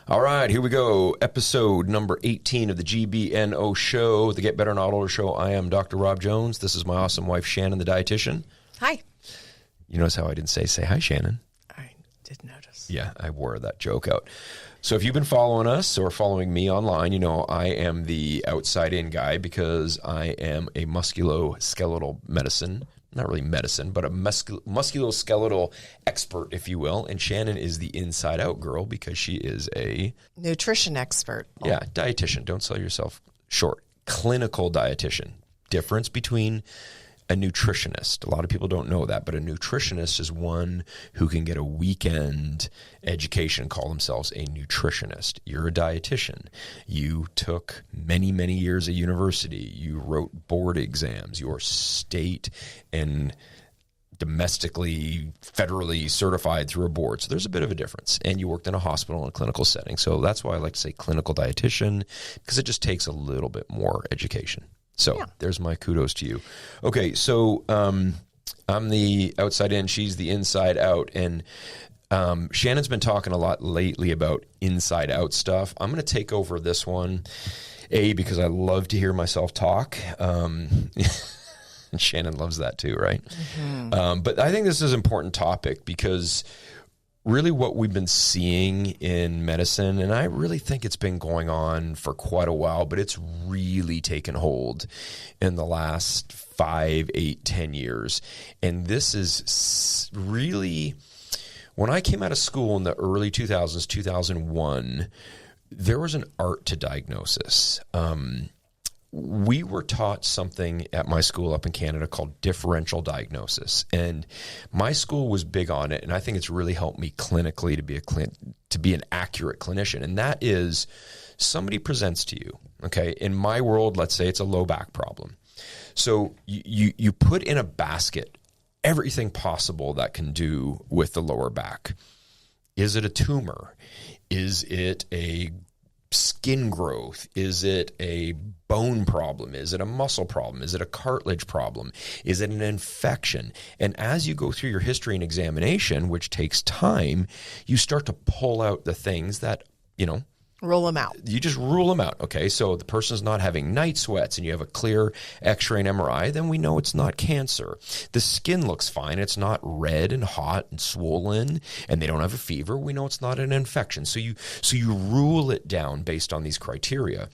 All right, here we go. Episode number 18 of the GBNO show, the Get Better Not Older show. I am Dr. Rob Jones. This is my awesome wife, Shannon, the dietitian. Hi. You notice how I didn't say hi, Shannon? I did notice. Yeah, I wore that joke out. So if you've been following us or following me online, you know I am the outside-in guy because I am a musculoskeletal medicine. Not really medicine, but a musculoskeletal expert, if you will. And Shannon is the inside-out girl because she is a... nutrition expert. Yeah, dietitian. Don't sell yourself short. Clinical dietitian. Difference between a nutritionist. A lot of people don't know that, but a nutritionist is one who can get a weekend education, call themselves a nutritionist. You're a dietitian. You took many, many years of university. You wrote board exams. You're state and domestically, federally certified through a board. So there's a bit of a difference. And you worked in a hospital in a clinical setting. So that's why I like to say clinical dietitian, because it just takes a little bit more education. So There's my kudos to you. Okay, so I'm the outside in, she's the inside out. And Shannon's been talking a lot lately about inside out stuff. I'm going to take over this one, because I love to hear myself talk. And Shannon loves that too, right? Mm-hmm. But I think this is an important topic because really what we've been seeing in medicine, and I really think it's been going on for quite a while, but it's really taken hold in the last 5, 8, 10 years. And this is really, when I came out of school in the early 2000s, 2001, there was an art to diagnosis. We were taught something at my school up in Canada called differential diagnosis, and my school was big on it, and I think it's really helped me clinically to be an accurate clinician, and that is somebody presents to you, okay? In my world, let's say it's a low back problem. So you put in a basket everything possible that can do with the lower back. Is it a tumor? Is it a skin growth? Is it a bone problem? Is it a muscle problem? Is it a cartilage problem? Is it an infection? And as you go through your history and examination, which takes time, you start to pull out the things that, rule them out. You just rule them out. Okay, so the person's not having night sweats and you have a clear x-ray and MRI, then we know it's not cancer. The skin looks fine. It's not red and hot and swollen and they don't have a fever. We know it's not an infection. So you rule it down based on these criteria.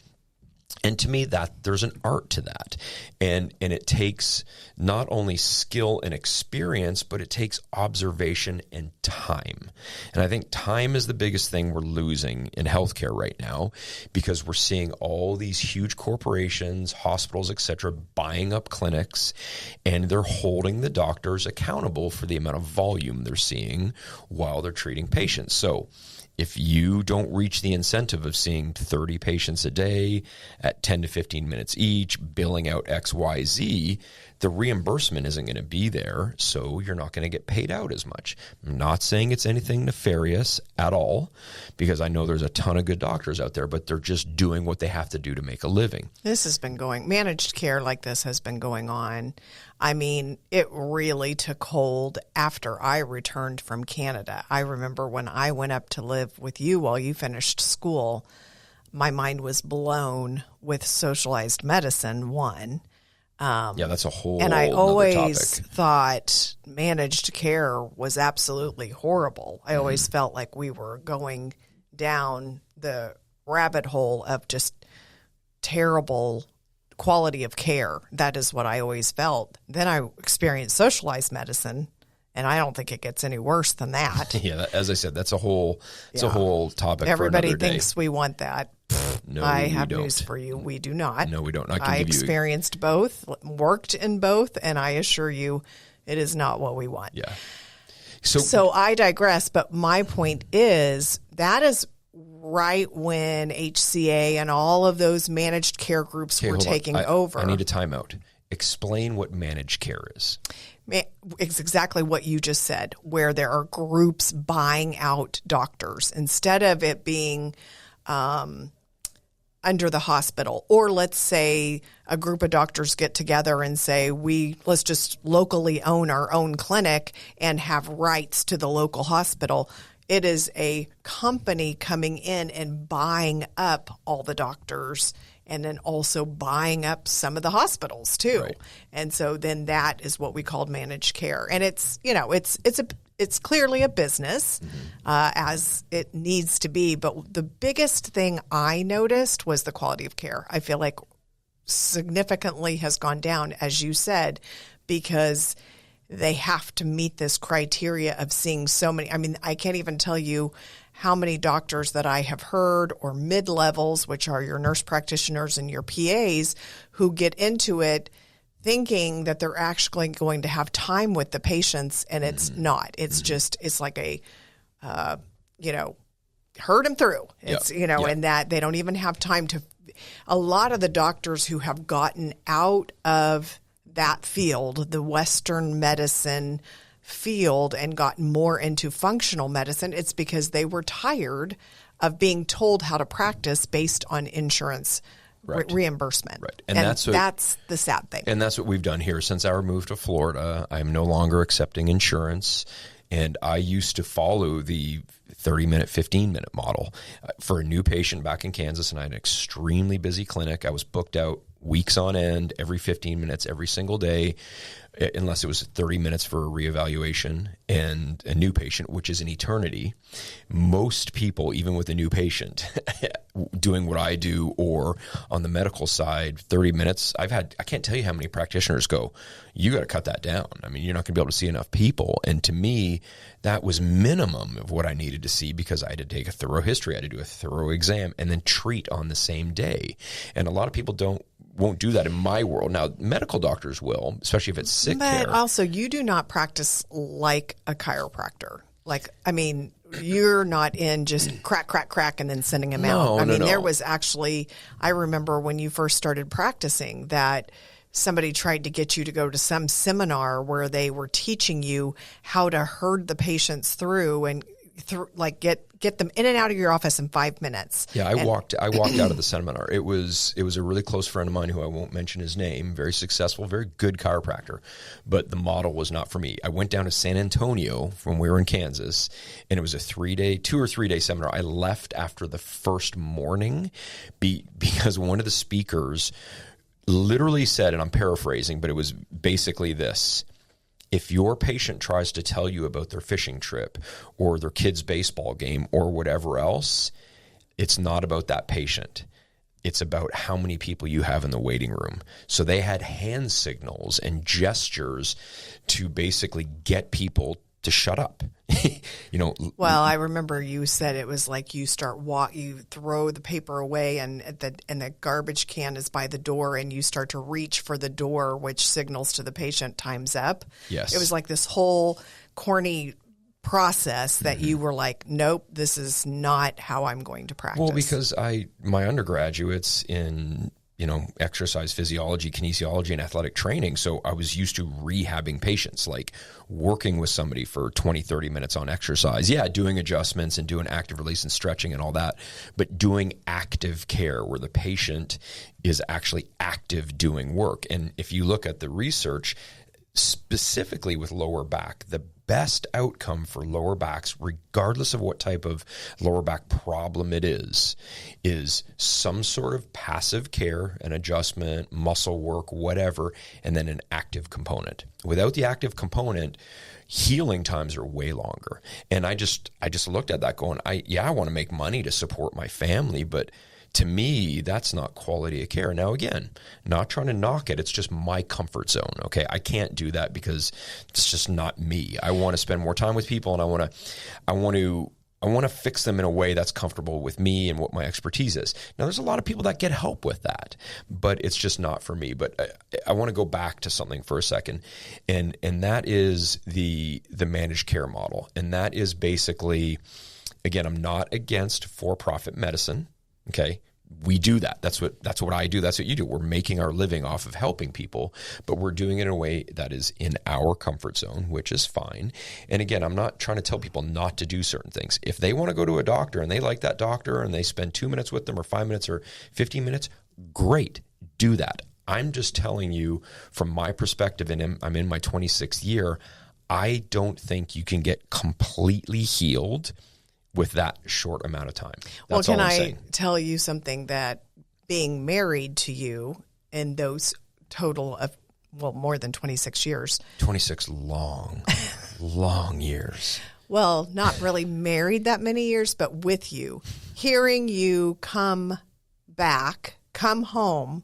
And to me, that there's an art to that. And it takes not only skill and experience, but it takes observation and time. And I think time is the biggest thing we're losing in healthcare right now because we're seeing all these huge corporations, hospitals, et cetera, buying up clinics, and they're holding the doctors accountable for the amount of volume they're seeing while they're treating patients. So if you don't reach the incentive of seeing 30 patients a day at 10 to 15 minutes each, billing out X, Y, Z, the reimbursement isn't going to be there, so you're not going to get paid out as much. I'm not saying it's anything nefarious at all, because I know there's a ton of good doctors out there, but they're just doing what they have to do to make a living. Managed care like this has been going on. I mean, it really took hold after I returned from Canada. I remember when I went up to live with you while you finished school, my mind was blown with socialized medicine, one. That's a whole and I always topic. thought managed care was absolutely horrible. I always felt like we were going down the rabbit hole of just terrible quality of care. That is what I always felt. Then I experienced socialized medicine, and I don't think it gets any worse than that. As I said, that's a whole topic. Everybody for another thinks day. We want that. No, I we have don't. news for you. We do not. No, we don't. I experienced both, worked in both, and I assure you it is not what we want. Yeah. So I digress, but my point is that is right when HCA and all of those managed care groups were taking over. I need a timeout. Explain what managed care is. It's exactly what you just said, where there are groups buying out doctors instead of it being under the hospital. Or let's say a group of doctors get together and say, let's just locally own our own clinic and have rights to the local hospital. It is a company coming in and buying up all the doctors and then also buying up some of the hospitals too. Right. And so then that is what we called managed care. And it's, you know, it's clearly a business as it needs to be. But the biggest thing I noticed was the quality of care. I feel like significantly has gone down, as you said, because they have to meet this criteria of seeing so many. I mean, I can't even tell you how many doctors that I have heard, or mid-levels, which are your nurse practitioners and your PAs, who get into it thinking that they're actually going to have time with the patients, and it's not. It's just, it's like a, you know, herd them through. It's, you know, and that they don't even have time to. A lot of the doctors who have gotten out of that field, the Western medicine field, and gotten more into functional medicine, it's because they were tired of being told how to practice based on insurance reimbursement. Right. And that's the sad thing. And that's what we've done here. Since our move to Florida, I'm no longer accepting insurance. And I used to follow the 30-minute, 15-minute model for a new patient back in Kansas, and I had an extremely busy clinic. I was booked out weeks on end, every 15 minutes, every single day, unless it was 30 minutes for a reevaluation and a new patient, which is an eternity. Most people, even with a new patient, doing what I do, or on the medical side, 30 minutes, I can't tell you how many practitioners go, you got to cut that down. I mean, you're not going to be able to see enough people. And to me, that was minimum of what I needed to see, because I had to take a thorough history, I had to do a thorough exam, and then treat on the same day. And a lot of people won't do that in my world. Now, medical doctors will, especially if it's sick care. But also, you do not practice like a chiropractor. Like, I mean, you're not in just crack, crack, crack, and then sending them out. I mean, there was actually, I remember when you first started practicing that somebody tried to get you to go to some seminar where they were teaching you how to herd the patients through and like get them in and out of your office in 5 minutes. Yeah, I walked out of the seminar. It was a really close friend of mine, who I won't mention his name, very successful, very good chiropractor, but the model was not for me. I went down to San Antonio when we were in Kansas, and it was a 2 or 3 day seminar. I left after the first morning because one of the speakers literally said, and I'm paraphrasing, but it was basically this: if your patient tries to tell you about their fishing trip or their kid's baseball game or whatever else, it's not about that patient. It's about how many people you have in the waiting room. So they had hand signals and gestures to basically get people to shut up. Well, I remember you said it was like you throw the paper away, and the garbage can is by the door, and you start to reach for the door, which signals to the patient time's up. Yes. It was like this whole corny process that you were like, nope, this is not how I'm going to practice. Well, because my undergraduates in exercise physiology, kinesiology, and athletic training. So I was used to rehabbing patients, like working with somebody for 20, 30 minutes on exercise. Yeah, doing adjustments and doing active release and stretching and all that, but doing active care where the patient is actually active doing work. And if you look at the research, specifically with lower back, the best outcome for lower backs, regardless of what type of lower back problem it is some sort of passive care, an adjustment, muscle work, whatever, and then an active component. Without the active component, healing times are way longer. And I just looked at that going, I want to make money to support my family, but to me, that's not quality of care. Now, again, not trying to knock it. It's just my comfort zone. Okay, I can't do that because it's just not me. I want to spend more time with people, and I want to fix them in a way that's comfortable with me and what my expertise is. Now, there's a lot of people that get help with that, but it's just not for me. But I want to go back to something for a second, and that is the managed care model, and that is basically, again, I'm not against for-profit medicine. Okay, we do that. That's what I do. That's what you do. We're making our living off of helping people, but we're doing it in a way that is in our comfort zone, which is fine. And again, I'm not trying to tell people not to do certain things. If they want to go to a doctor and they like that doctor and they spend 2 minutes with them or 5 minutes or 15 minutes, great, do that. I'm just telling you from my perspective, and I'm in my 26th year, I don't think you can get completely healed with that short amount of time. Well, That's all can I'm I saying. tell you something, that being married to you in those total of, well, more than 26 years. 26 long, long years. Well, not really married that many years, but with you, hearing you come home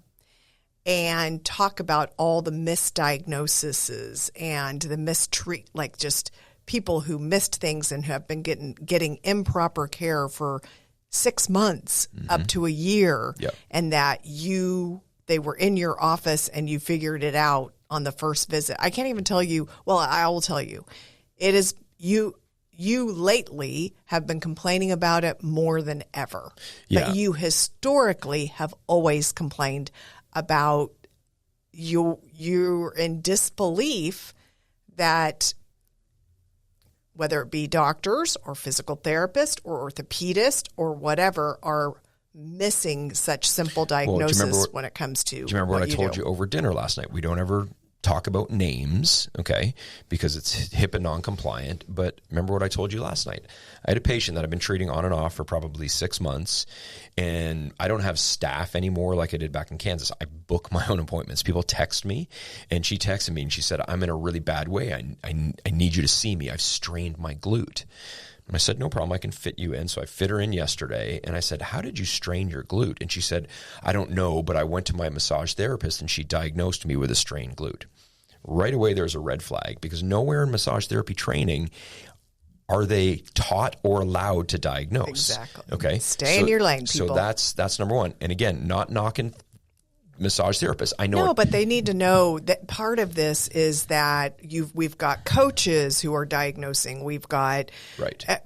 and talk about all the misdiagnoses and the like just people who missed things and have been getting improper care for 6 months up to a year, Yep. and that they were in your office and you figured it out on the first visit. I can't even tell you. Well, I will tell you. It is you lately have been complaining about it more than ever. Yeah. But you historically have always complained about you're in disbelief that whether it be doctors or physical therapists or orthopedists or whatever are missing such simple diagnosis when it comes to. Do you remember what I told you over dinner last night? We don't ever talk about names, okay, because it's HIPAA non-compliant. But remember what I told you last night? I had a patient that I've been treating on and off for probably 6 months, and I don't have staff anymore like I did back in Kansas. I book my own appointments. People text me, and she texted me, and she said, I'm in a really bad way. I need you to see me. I've strained my glute. And I said, no problem, I can fit you in. So I fit her in yesterday, and I said, how did you strain your glute? And she said, I don't know, but I went to my massage therapist, and she diagnosed me with a strained glute. Right away, there's a red flag, because nowhere in massage therapy training are they taught or allowed to diagnose. Exactly. Okay. Stay in your lane, people. So that's number one. And again, not knocking massage therapists. I know. No, but they need to know that part of this is that we've got coaches who are diagnosing. We've got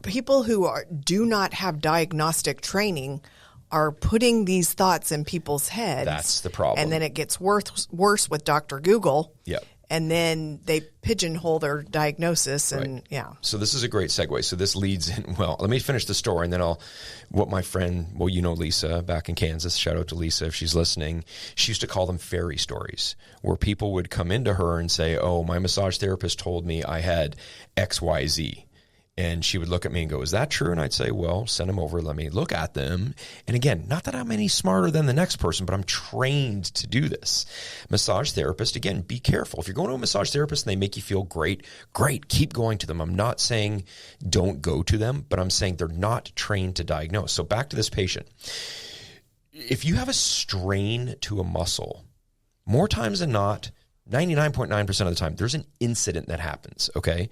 people who do not have diagnostic training are putting these thoughts in people's heads. That's the problem. And then it gets worse with Dr. Google. Yep. And then they pigeonhole their diagnosis, and So this is a great segue. So this leads in, well, let me finish the story, and then what my friend, well, you know Lisa back in Kansas, shout out to Lisa if she's listening, she used to call them fairy stories, where people would come into her and say, oh, my massage therapist told me I had XYZ. And she would look at me and go, is that true? And I'd say, well, send them over. Let me look at them. And again, not that I'm any smarter than the next person, but I'm trained to do this. Massage therapist, again, be careful. If you're going to a massage therapist and they make you feel great, keep going to them. I'm not saying don't go to them, but I'm saying they're not trained to diagnose. So back to this patient. If you have a strain to a muscle, more times than not, 99.9% of the time, there's an incident that happens, okay?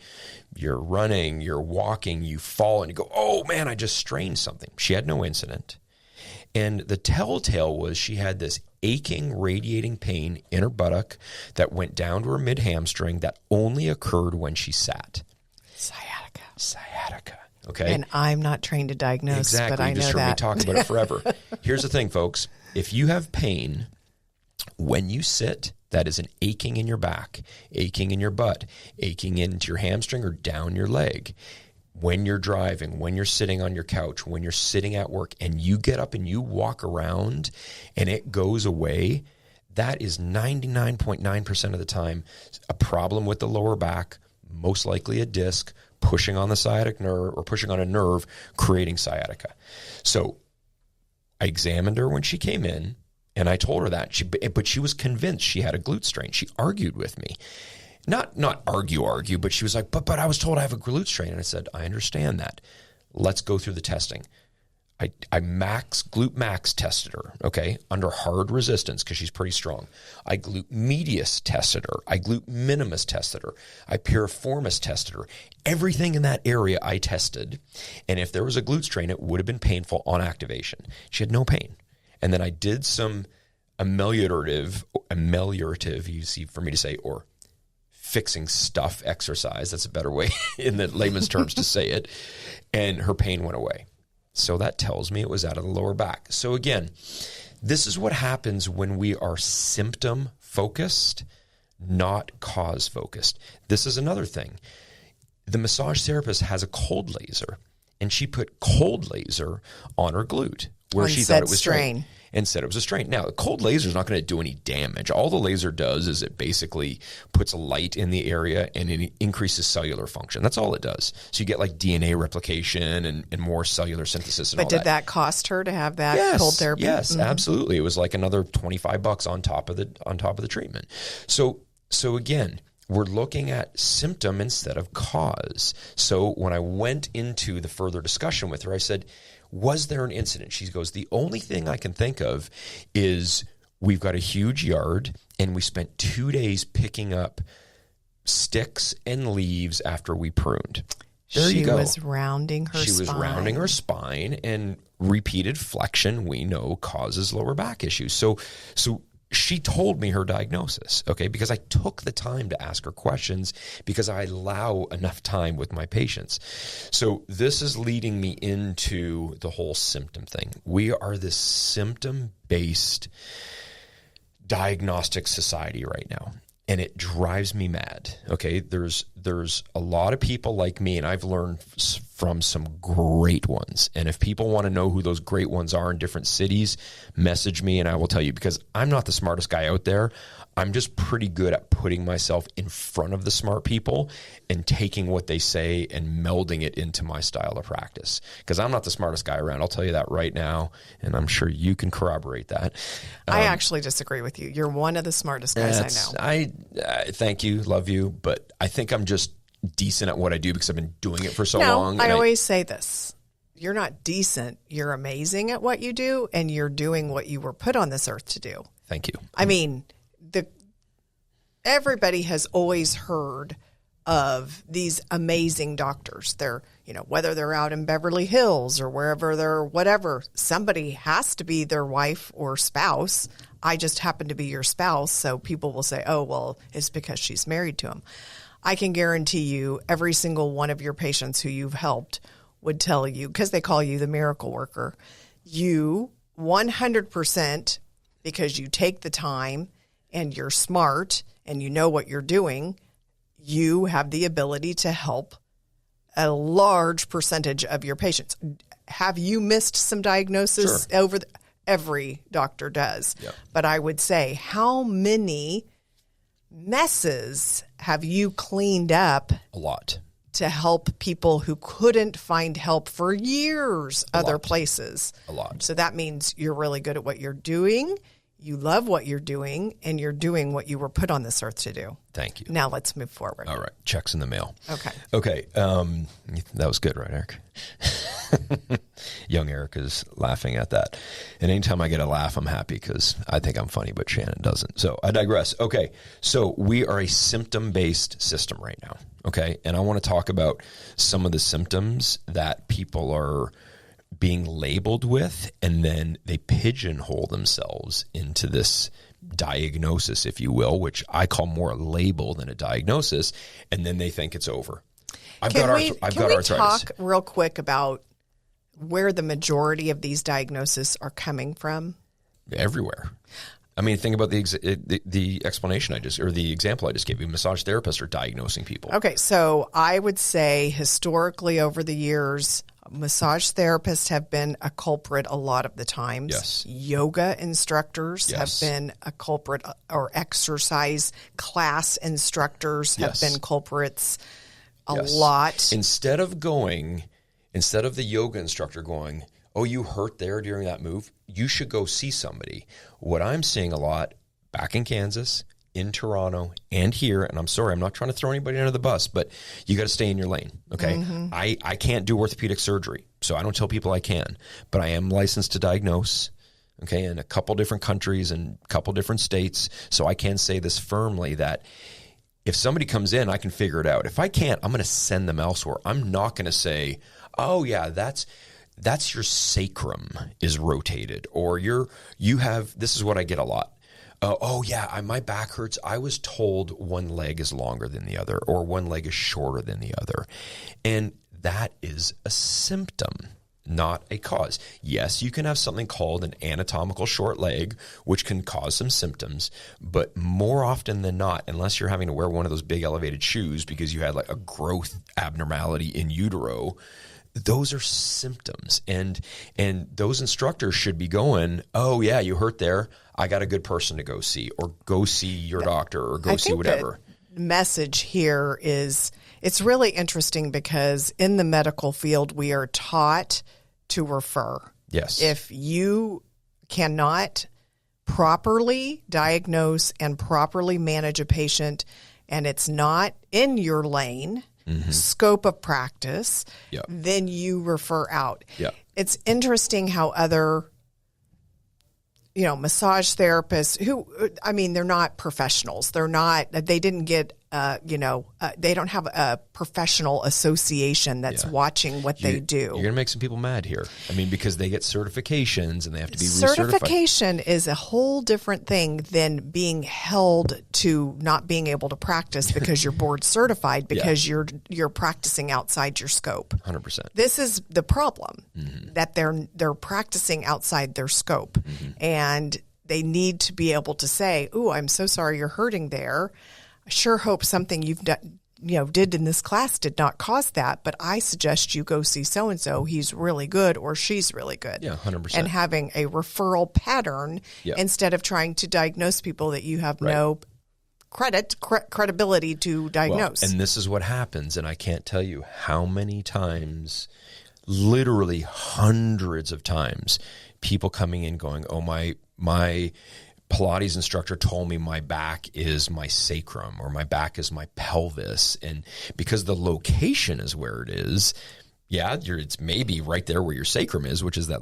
You're running, you're walking, you fall, and you go, oh, man, I just strained something. She had no incident. And the telltale was she had this aching, radiating pain in her buttock that went down to her mid-hamstring that only occurred when she sat. Sciatica, okay? And I'm not trained to diagnose, but I know that. You just heard me talk about it forever. Here's the thing, folks. If you have pain when you sit, that is an aching in your back, aching in your butt, aching into your hamstring or down your leg. When you're driving, when you're sitting on your couch, when you're sitting at work, and you get up and you walk around and it goes away, that is 99.9% of the time a problem with the lower back, most likely a disc, pushing on the sciatic nerve or pushing on a nerve, creating sciatica. So I examined her when she came in. And I told her that, but she was convinced she had a glute strain. She argued with me. Not argue, but she was like, but I was told I have a glute strain. And I said, I understand that. Let's go through the testing. I glute max tested her, okay, under hard resistance because she's pretty strong. I glute medius tested her. I glute minimus tested her. I piriformis tested her. Everything in that area I tested. And if there was a glute strain, it would have been painful on activation. She had no pain. And then I did some ameliorative, easy for me to say, or fixing stuff exercise. That's a better way in the layman's terms to say it. And her pain went away. So that tells me it was out of the lower back. So again, this is what happens when we are symptom-focused, not cause-focused. This is another thing. The massage therapist has a cold laser, and she put cold laser on her glute where she thought it was strained. and said it was a strain. Now, a cold laser is not going to do any damage. All the laser does is it basically puts a light in the area and it increases cellular function. That's all it does. So you get like DNA replication and more cellular synthesis and But all did that cost her to have that cold therapy? Yes, absolutely. It was like another $25 on top of the treatment. So again, we're looking at symptom instead of cause. So when I went into the further discussion with her, I said, was there an incident? She goes, the only thing I can think of is we've got a huge yard and we spent 2 days picking up sticks and leaves after we pruned. There you go. She was rounding her spine. She was rounding her spine, and repeated flexion we know causes lower back issues. So she told me her diagnosis, okay, because I took the time to ask her questions because I allow enough time with my patients. So this is leading me into the whole symptom thing. We are this symptom-based diagnostic society right now, and it drives me mad, okay? There's a lot of people like me, and I've learned from some great ones. And if people want to know who those great ones are in different cities, message me and I will tell you, because I'm not the smartest guy out there. I'm just pretty good at putting myself in front of the smart people and taking what they say and melding it into my style of practice. Because I'm not the smartest guy around. I'll tell you that right now, and I'm sure you can corroborate that. I actually disagree with you. You're one of the smartest guys I know. I thank you, love you, but I think I'm just decent at what I do because I've been doing it for so long. I always say this. You're not decent. You're amazing at what you do, and you're doing what you were put on this earth to do. Thank you. I mean, everybody has always heard of these amazing doctors. They're, whether they're out in Beverly Hills or wherever they're whatever, somebody has to be their wife or spouse. I just happen to be your spouse. So people will say, oh, well, it's because she's married to him. I can guarantee you every single one of your patients who you've helped would tell you, because they call you the miracle worker, you 100%, because you take the time and you're smart and you know what you're doing, you have the ability to help a large percentage of your patients. Have you missed some diagnosis? Sure. Every doctor does. Yep. But I would say, how many messes have you cleaned up? A lot. To help people who couldn't find help for years other places. A lot. So that means you're really good at what you're doing. You love what you're doing, and you're doing what you were put on this earth to do. Thank you. Now let's move forward. All right. Checks in the mail. Okay. That was good, right, Eric? Young Eric is laughing at that. And anytime I get a laugh, I'm happy because I think I'm funny, but Shannon doesn't. So I digress. Okay. So we are a symptom-based system right now. Okay. And I want to talk about some of the symptoms that people are being labeled with, and then they pigeonhole themselves into this diagnosis, if you will, which I call more a label than a diagnosis, and then they think it's over. I've got arthritis. Talk real quick about where the majority of these diagnoses are coming from? Everywhere. I mean, think about the explanation the example I just gave you. Massage therapists are diagnosing people. Okay, so I would say historically over the years, massage therapists have been a culprit a lot of the times. Yes. Yoga instructors have been a culprit, or exercise class instructors have been culprits a lot. Instead of the yoga instructor going, oh, you hurt there during that move, you should go see somebody. What I'm seeing a lot back in Kansas, in Toronto, and here, and I'm sorry, I'm not trying to throw anybody under the bus, but you got to stay in your lane, okay? Mm-hmm. I can't do orthopedic surgery, so I don't tell people I can, but I am licensed to diagnose, okay, in a couple different countries and a couple different states, so I can say this firmly that if somebody comes in, I can figure it out. If I can't, I'm going to send them elsewhere. I'm not going to say, oh, yeah, that's your sacrum is rotated, or this is what I get a lot. My back hurts. I was told one leg is longer than the other, or one leg is shorter than the other. And that is a symptom, not a cause. Yes, you can have something called an anatomical short leg, which can cause some symptoms, but more often than not, unless you're having to wear one of those big elevated shoes because you had like a growth abnormality in utero, those are symptoms. And those instructors should be going, oh yeah, you hurt there. I got a good person to go see, or go see your doctor, or go see whatever. The message here is, it's really interesting because in the medical field, we are taught to refer. Yes. If you cannot properly diagnose and properly manage a patient, and it's not in your lane, scope of practice, then you refer out. It's interesting how other, massage therapists they're not professionals. They didn't get, they don't have a professional association that's watching what they do. You're going to make some people mad here. I mean, because they get certifications and they have to be Certification is a whole different thing than being held to not being able to practice because you're board certified, because you're practicing outside your scope. 100%. This is the problem, that they're practicing outside their scope, and they need to be able to say, "Ooh, I'm so sorry you're hurting there. I sure hope something you've done, did in this class did not cause that, but I suggest you go see so-and-so. He's really good, or she's really good." Yeah, 100%. And having a referral pattern instead of trying to diagnose people that you have no credibility to diagnose. Well, and this is what happens, and I can't tell you how many times, literally hundreds of times, people coming in going, "Oh, my Pilates instructor told me my back is my sacrum, or my back is my pelvis." And because the location is where it is, it's maybe right there where your sacrum is, which is that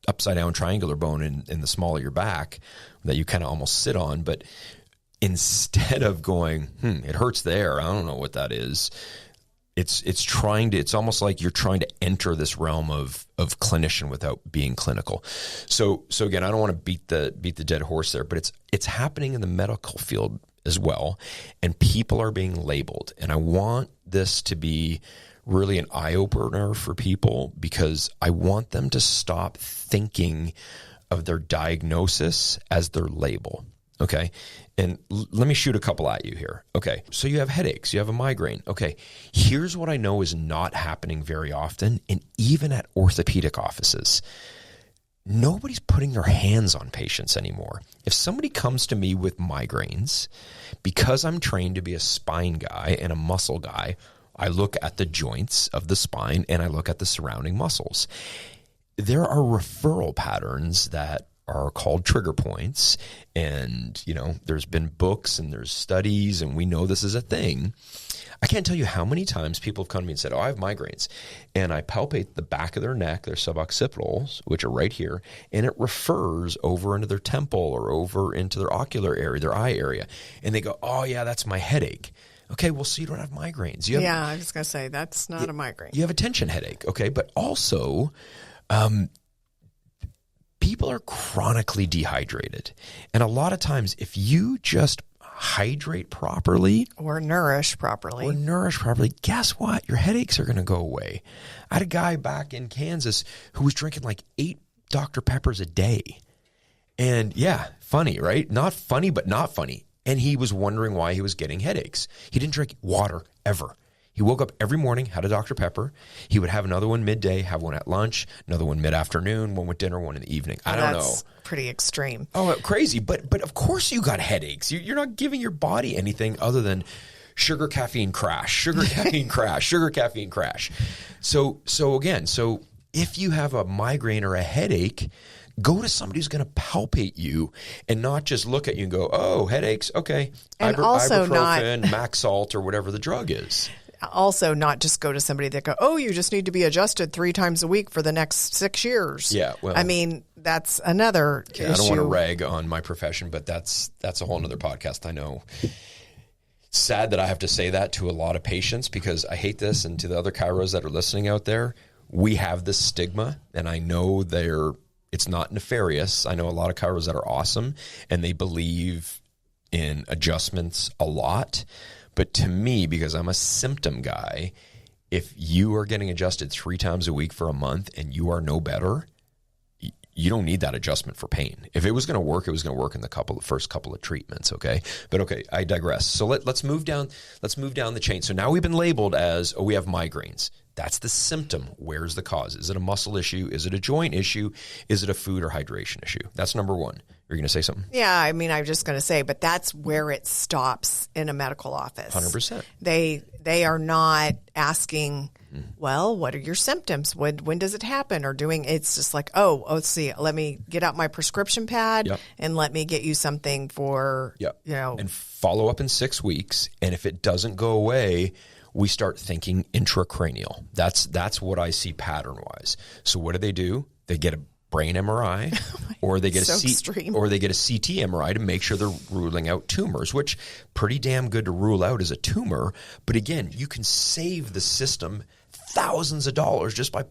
upside down triangular bone in the small of your back that you kind of almost sit on. But instead of going, it hurts there, I don't know what that is, it's almost like you're trying to enter this realm of clinician without being clinical. So again, I don't want to beat the dead horse there, but it's happening in the medical field as well, and people are being labeled. And I want this to be really an eye opener for people, because I want them to stop thinking of their diagnosis as their label. Okay. And let me shoot a couple at you here. Okay. So you have headaches, you have a migraine. Okay. Here's what I know is not happening very often. And even at orthopedic offices, nobody's putting their hands on patients anymore. If somebody comes to me with migraines, because I'm trained to be a spine guy and a muscle guy, I look at the joints of the spine and I look at the surrounding muscles. There are referral patterns that are called trigger points. And, there's been books and there's studies, and we know this is a thing. I can't tell you how many times people have come to me and said, "Oh, I have migraines." And I palpate the back of their neck, their suboccipitals, which are right here, and it refers over into their temple or over into their ocular area, their eye area. And they go, "Oh yeah, that's my headache." Okay, well, so you don't have migraines. I was going to say, that's not a migraine. You have a tension headache. Okay, but also, people are chronically dehydrated. And a lot of times, if you just hydrate properly or nourish properly, guess what? Your headaches are going to go away. I had a guy back in Kansas who was drinking like 8 Dr. Peppers a day. And funny, right? Not funny, but not funny. And he was wondering why he was getting headaches. He didn't drink water ever. He woke up every morning, had a Dr. Pepper. He would have another one midday, have one at lunch, another one mid-afternoon, one with dinner, one in the evening. I don't know. That's pretty extreme. Oh, crazy. But of course you got headaches. You're not giving your body anything other than sugar, caffeine, crash, sugar, caffeine, crash, sugar, caffeine, crash. So if you have a migraine or a headache, go to somebody who's going to palpate you and not just look at you and go, "Oh, headaches, okay." And also ibuprofen, Maxalt, or whatever the drug is. Also, not just go to somebody that go, "Oh, you just need to be adjusted 3 times a week for the next 6 years." Yeah, well, I mean, that's another issue. I don't want to rag on my profession, but that's a whole nother podcast. I know. Sad that I have to say that to a lot of patients, because I hate this, and to the other chiros that are listening out there, we have this stigma, and I know it's not nefarious. I know a lot of chiros that are awesome, and they believe in adjustments a lot. But to me, because I'm a symptom guy, if you are getting adjusted 3 times a week for a month and you are no better, you don't need that adjustment for pain. If it was going to work, it was going to work in the first couple of treatments. Okay. But okay, I digress. So let's move down the chain. So now we've been labeled as, "Oh, we have migraines." That's the symptom. Where's the cause? Is it a muscle issue? Is it a joint issue? Is it a food or hydration issue? That's number one. You're going to say something? Yeah, I mean, I'm just going to say, but that's where it stops in a medical office. 100%. They are not asking, well, what are your symptoms? When does it happen? Or doing, it's just like, let's see, let me get out my prescription pad and let me get you something for, And follow up in 6 weeks. And if it doesn't go away, we start thinking intracranial. That's what I see pattern-wise. So what do? They get a brain MRI, or they get or they get a CT MRI to make sure they're ruling out tumors, which pretty damn good to rule out as a tumor. But again, you can save the system thousands of dollars just by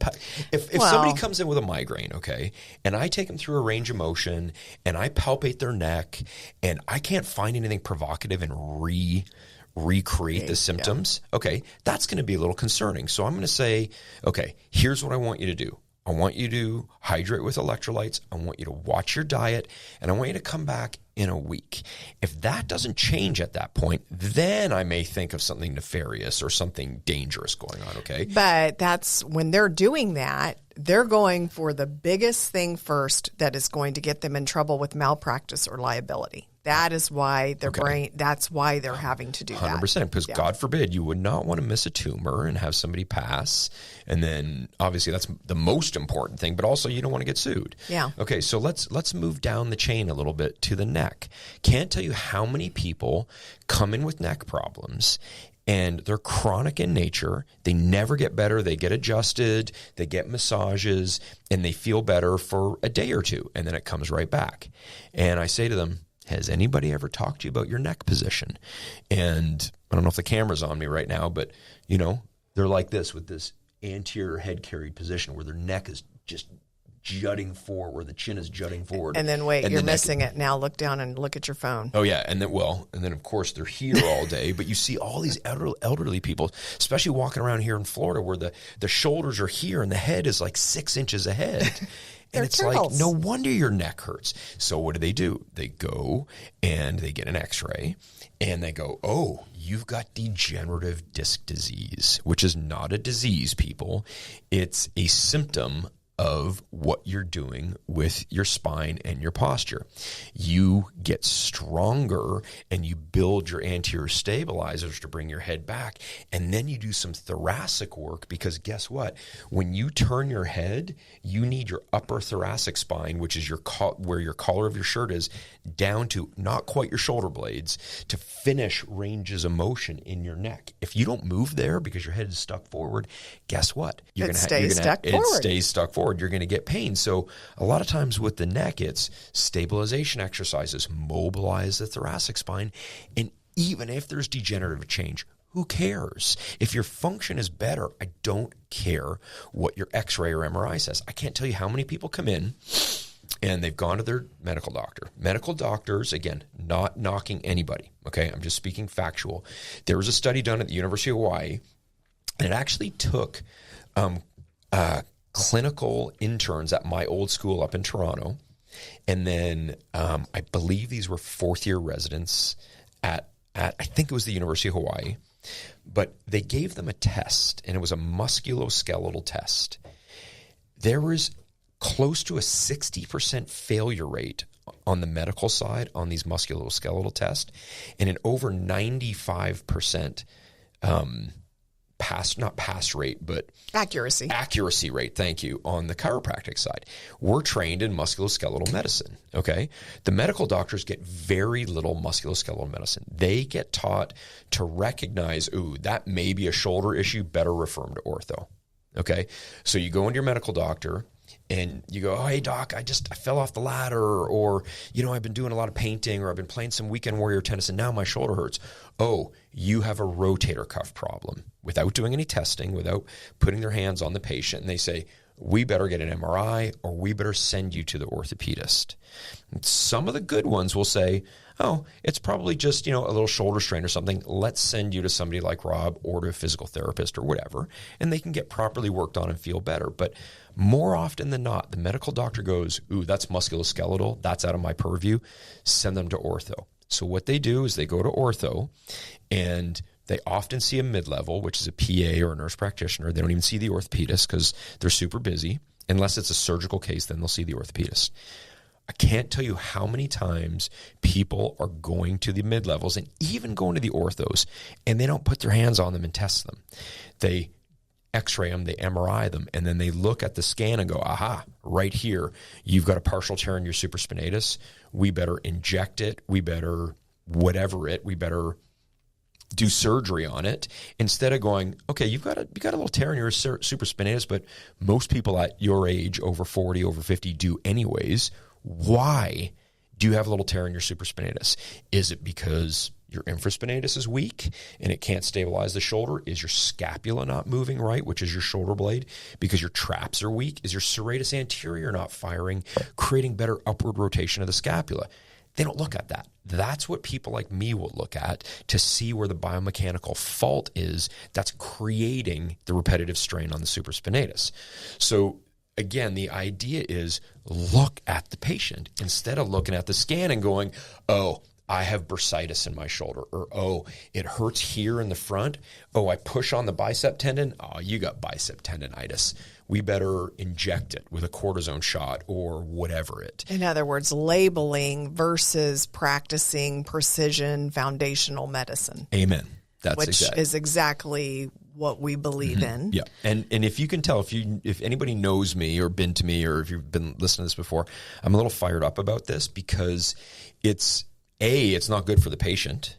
if somebody comes in with a migraine, okay, and I take them through a range of motion and I palpate their neck and I can't find anything provocative and recreate the symptoms, okay, that's going to be a little concerning. So I'm going to say, okay, here's what I want you to do. I want you to hydrate with electrolytes. I want you to watch your diet, and I want you to come back in a week. If that doesn't change at that point, then I may think of something nefarious or something dangerous going on, okay? But that's when they're doing that, they're going for the biggest thing first that is going to get them in trouble with malpractice or liability. That is why their brain, that's why they're having to do 100%, that. 100%, because God forbid you would not want to miss a tumor and have somebody pass. And then obviously that's the most important thing, but also you don't want to get sued. Yeah. Okay, so let's move down the chain a little bit to the neck. Can't tell you how many people come in with neck problems and they're chronic in nature. They never get better. They get adjusted, they get massages, and they feel better for a day or two, and then it comes right back. And I say to them, has anybody ever talked to you about your neck position? And I don't know if the camera's on me right now, but, they're like this with this anterior head carried position where their neck is just jutting forward, where the chin is jutting forward. And then wait, you're missing it. Now look down and look at your phone. Oh, yeah. And then of course they're here all day, but you see all these elderly people, especially walking around here in Florida where the shoulders are here and the head is like 6 inches ahead. And it's turtles. Like, no wonder your neck hurts. So what do? They go and they get an x-ray and they go, oh, you've got degenerative disc disease, which is not a disease, people. It's a symptom of what you're doing with your spine and your posture. You get stronger and you build your anterior stabilizers to bring your head back. And then you do some thoracic work, because guess what? When you turn your head, you need your upper thoracic spine, which is where your collar of your shirt is, down to not quite your shoulder blades, to finish ranges of motion in your neck. If you don't move there because your head is stuck forward, guess what? It stays stuck forward. You're going to get pain. So a lot of times with the neck, it's stabilization exercises, mobilize the thoracic spine. And even if there's degenerative change, who cares? If your function is better, I don't care what your x-ray or MRI says. I can't tell you how many people come in and they've gone to their medical doctor. Medical doctors, again, not knocking anybody, okay? I'm just speaking factual. There was a study done at the University of Hawaii, and it actually took clinical interns at my old school up in Toronto. And then I believe these were fourth-year residents at I think it was the University of Hawaii. But they gave them a test, and it was a musculoskeletal test. There was close to a 60% failure rate on the medical side on these musculoskeletal tests, and an over 95% accuracy rate, thank you, on the chiropractic side. We're trained in musculoskeletal medicine, okay? The medical doctors get very little musculoskeletal medicine. They get taught to recognize, ooh, that may be a shoulder issue, better refer them to ortho, okay? So you go into your medical doctor and you go, oh, hey, doc, I fell off the ladder, or, I've been doing a lot of painting, or I've been playing some weekend warrior tennis, and now my shoulder hurts. Oh, you have a rotator cuff problem. Without doing any testing, without putting their hands on the patient, and they say, we better get an MRI, or we better send you to the orthopedist. And some of the good ones will say, oh, it's probably just, a little shoulder strain or something. Let's send you to somebody like Rob or to a physical therapist or whatever, and they can get properly worked on and feel better. But more often than not, the medical doctor goes, ooh, that's musculoskeletal. That's out of my purview. Send them to ortho. So what they do is they go to ortho, and They often see a mid-level, which is a PA or a nurse practitioner. They don't even see the orthopedist because they're super busy. Unless it's a surgical case, then they'll see the orthopedist. I can't tell you how many times people are going to the mid-levels and even going to the orthos, and they don't put their hands on them and test them. They X-ray them, they MRI them, and then they look at the scan and go, aha, right here, you've got a partial tear in your supraspinatus. We better inject it. We better whatever it. We better do surgery on it, instead of going, okay, you've got a little tear in your supraspinatus, but most people at your age, over 40, over 50, do anyways. Why do you have a little tear in your supraspinatus? Is it because your infraspinatus is weak and it can't stabilize the shoulder? Is your scapula not moving right, which is your shoulder blade, because your traps are weak? Is your serratus anterior not firing, creating better upward rotation of the scapula? They don't look at that. That's what people like me will look at to see where the biomechanical fault is that's creating the repetitive strain on the supraspinatus. So again, the idea is look at the patient instead of looking at the scan and going, oh, I have bursitis in my shoulder, or, oh, it hurts here in the front. Oh, I push on the bicep tendon. Oh, you got bicep tendonitis. We better inject it with a cortisone shot or whatever it. In other words, labeling versus practicing precision foundational medicine. Amen. That's which exactly. is exactly what we believe in. Yeah. And if you can tell, if anybody knows me or been to me, or if you've been listening to this before, I'm a little fired up about this because it's not good for the patient.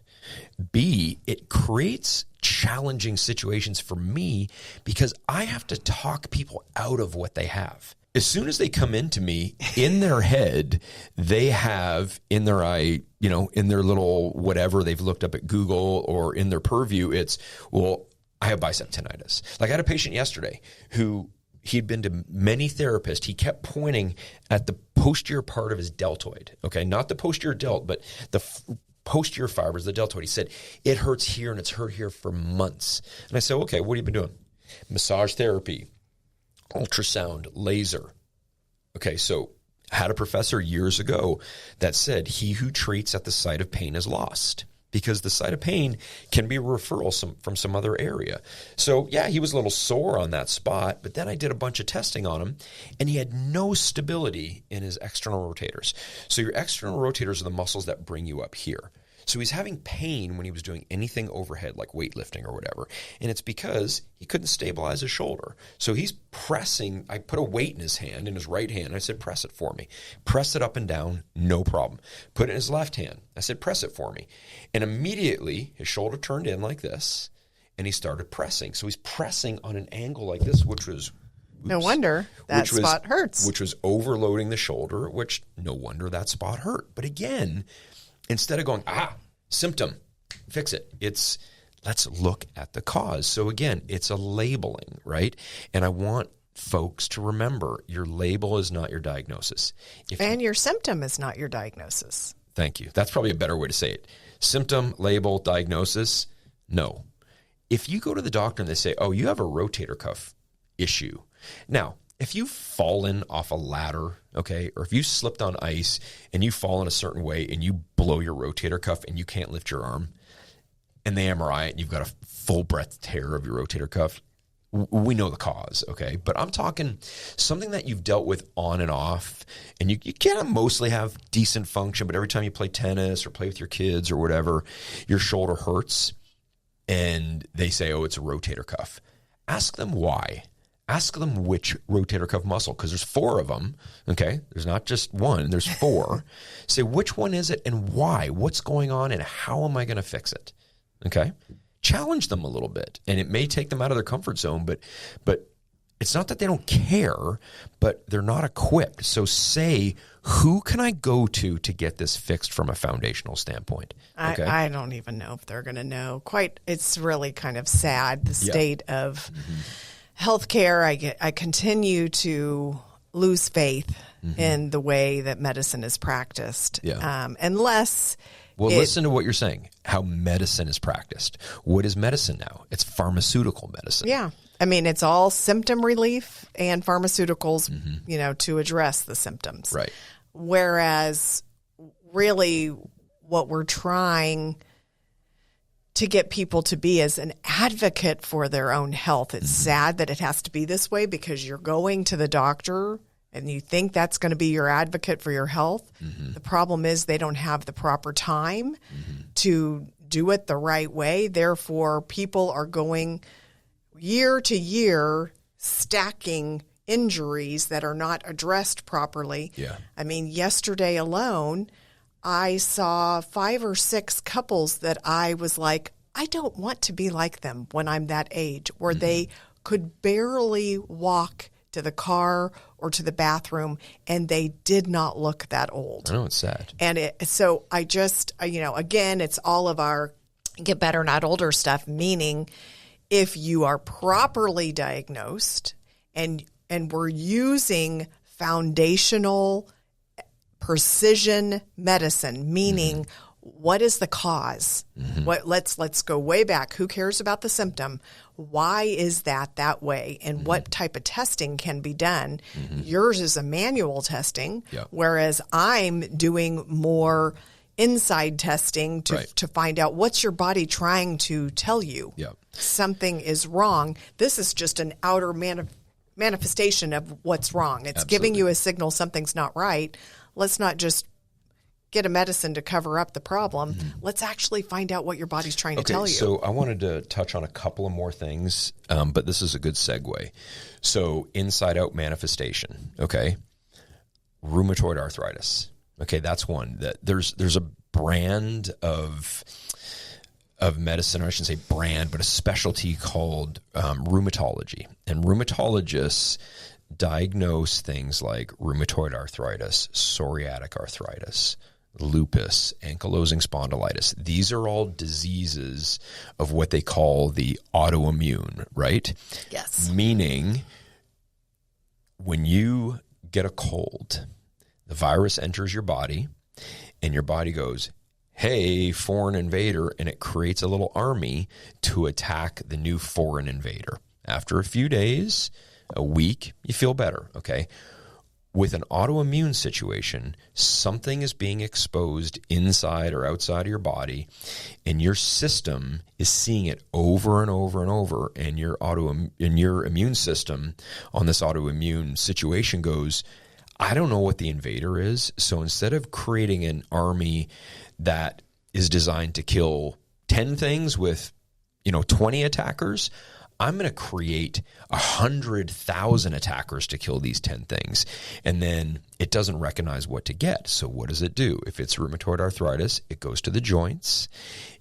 B, it creates challenging situations for me because I have to talk people out of what they have. As soon as they come into me, in their head, they have in their eye, in their little whatever they've looked up at Google or in their purview, it's, well, I have bicep tendinitis. Like I had a patient yesterday who he'd been to many therapists. He kept pointing at the posterior part of his deltoid. Okay, not the posterior delt, but the posterior fibers, the deltoid. He said, it hurts here and it's hurt here for months. And I said, okay, what have you been doing? Massage therapy, ultrasound, laser. Okay, so I had a professor years ago that said, he who treats at the site of pain is lost. Because the site of pain can be a referral from some other area. So yeah, he was a little sore on that spot, but then I did a bunch of testing on him, and he had no stability in his external rotators. So your external rotators are the muscles that bring you up here. So he's having pain when he was doing anything overhead, like weightlifting or whatever. And it's because he couldn't stabilize his shoulder. So he's pressing. I put a weight in his hand, in his right hand. And I said, press it for me. Press it up and down, no problem. Put it in his left hand. I said, press it for me. And immediately his shoulder turned in like this, and he started pressing. So he's pressing on an angle like this, which was... No wonder that spot hurts. Which was overloading the shoulder, which no wonder that spot hurt. But again... Instead of going, symptom, fix it. It's, let's look at the cause. So again, it's a labeling, right? And I want folks to remember your label is not your diagnosis. And your symptom is not your diagnosis. Thank you. That's probably a better way to say it. Symptom, label, diagnosis, no. If you go to the doctor and they say, oh, you have a rotator cuff issue. Now, if you've fallen off a ladder, okay, or if you slipped on ice and you fall in a certain way and you blow your rotator cuff and you can't lift your arm, and they MRI it and you've got a full breadth tear of your rotator cuff, we know the cause, okay? But I'm talking something that you've dealt with on and off, and you kind of mostly have decent function, but every time you play tennis or play with your kids or whatever, your shoulder hurts, and they say, oh, it's a rotator cuff. Ask them why. Ask them which rotator cuff muscle, because there's 4 of them, okay? There's not just one, there's 4. Say, which one is it and why? What's going on and how am I going to fix it, okay? Challenge them a little bit, and it may take them out of their comfort zone, but it's not that they don't care, but they're not equipped. So say, who can I go to get this fixed from a foundational standpoint? Okay? I don't even know if they're going to know. It's really kind of sad, the state of... healthcare. I continue to lose faith in the way that medicine is practiced, unless. Well, listen to what you're saying. How medicine is practiced. What is medicine now? It's pharmaceutical medicine. Yeah, I mean it's all symptom relief and pharmaceuticals, to address the symptoms. Right. Whereas, really, what we're trying to get people to be as an advocate for their own health. It's sad that it has to be this way because you're going to the doctor and you think that's going to be your advocate for your health. The problem is they don't have the proper time to do it the right way. Therefore, people are going year to year stacking injuries that are not addressed properly. Yeah. I mean, yesterday alone, I saw 5 or 6 couples that I was like, I don't want to be like them when I'm that age, where they could barely walk to the car or to the bathroom, and they did not look that old. I know, it's sad. And so I just, again, it's all of our get better, not older stuff, meaning if you are properly diagnosed and we're using foundational precision medicine, meaning what is the cause? Let's go way back. Who cares about the symptom? Why is that way? And what type of testing can be done? Yours is a manual testing, whereas I'm doing more inside testing to find out what's your body trying to tell you. Something is wrong. This is just an outer manifestation of what's wrong. It's giving you a signal something's not right. Let's not just get a medicine to cover up the problem. Let's actually find out what your body's trying to tell you. So I wanted to touch on a couple of more things, but this is a good segue. So inside out manifestation, okay? Rheumatoid arthritis. Okay, that's one. That there's a brand of medicine, or I shouldn't say brand, but a specialty called rheumatology. And rheumatologists diagnose things like rheumatoid arthritis, psoriatic arthritis, lupus, ankylosing spondylitis. These are all diseases of what they call the autoimmune, right? Yes. Meaning when you get a cold, the virus enters your body and your body goes, hey, foreign invader, and it creates a little army to attack the new foreign invader. After a few days, a week, you feel better, okay? With an autoimmune situation, something is being exposed inside or outside of your body, and your system is seeing it over and over and over, and your immune system on this autoimmune situation goes, I don't know what the invader is, so instead of creating an army that is designed to kill 10 things with, 20 attackers, I'm going to create 100,000 attackers to kill these 10 things. And then it doesn't recognize what to get. So what does it do? If it's rheumatoid arthritis, it goes to the joints.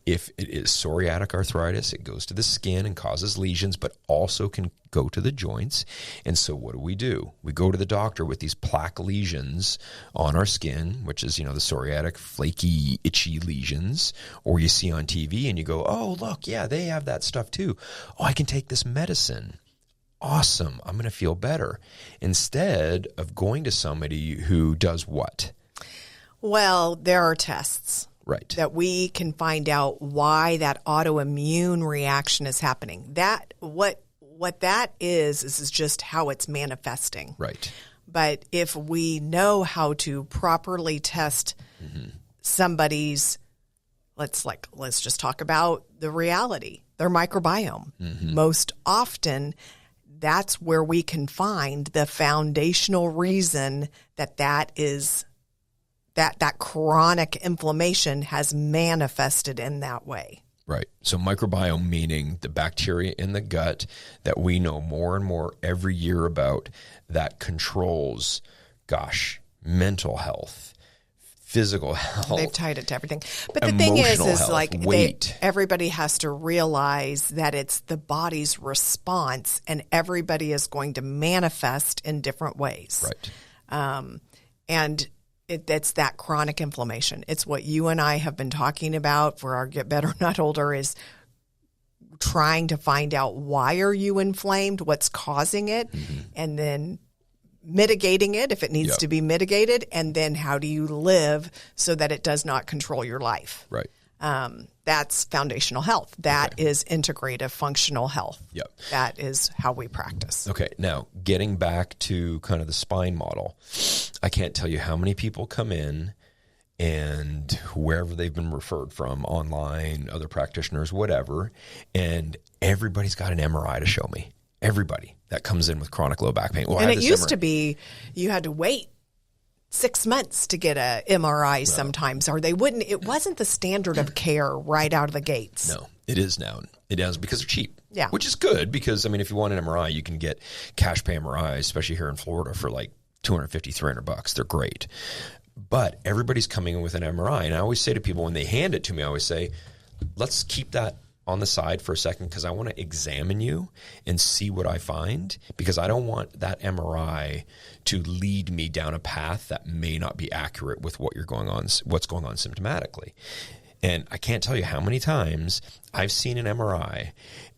If it is psoriatic arthritis, it goes to the skin and causes lesions, but also can go to the joints. And so what do? We go to the doctor with these plaque lesions on our skin, which is, the psoriatic, flaky, itchy lesions, or you see on TV and you go, oh, look, yeah, they have that stuff too. Oh, I can take this medicine. Awesome. I'm going to feel better. Instead of going to somebody who does what? Well, there are tests. Right. That we can find out why that autoimmune reaction is happening. That what that is just how it's manifesting. Right. But if we know how to properly test somebody's, let's just talk about the reality, their microbiome. Most often, that's where we can find the foundational reason that is that chronic inflammation has manifested in that way. Right. So microbiome meaning the bacteria in the gut that we know more and more every year about that controls, mental health, physical health. They've tied it to everything. But the thing is health, like weight. Everybody has to realize that it's the body's response, and everybody is going to manifest in different ways. Right. And it's that chronic inflammation. It's what you and I have been talking about for our Get Better, Not Older, is trying to find out why are you inflamed, what's causing it, and then mitigating it if it needs to be mitigated, and then how do you live so that it does not control your life. Right. That's foundational health. That is integrative functional health. Yep. That is how we practice. Okay. Now, getting back to kind of the spine model, I can't tell you how many people come in and wherever they've been referred from, online, other practitioners, whatever, and everybody's got an MRI to show me. Everybody that comes in with chronic low back pain. Well, and it used to be you had to wait 6 months to get a MRI sometimes, or they wouldn't. It wasn't the standard of care right out of the gates. No, it is now. It is because they're cheap. Yeah. Which is good because, I mean, if you want an MRI, you can get cash pay MRIs, especially here in Florida, for like $250, $300. They're great. But everybody's coming in with an MRI. And I always say to people when they hand it to me, I always say, let's keep that on the side for a second because I want to examine you and see what I find, because I don't want that MRI to lead me down a path that may not be accurate with what's going on symptomatically. And I can't tell you how many times I've seen an MRI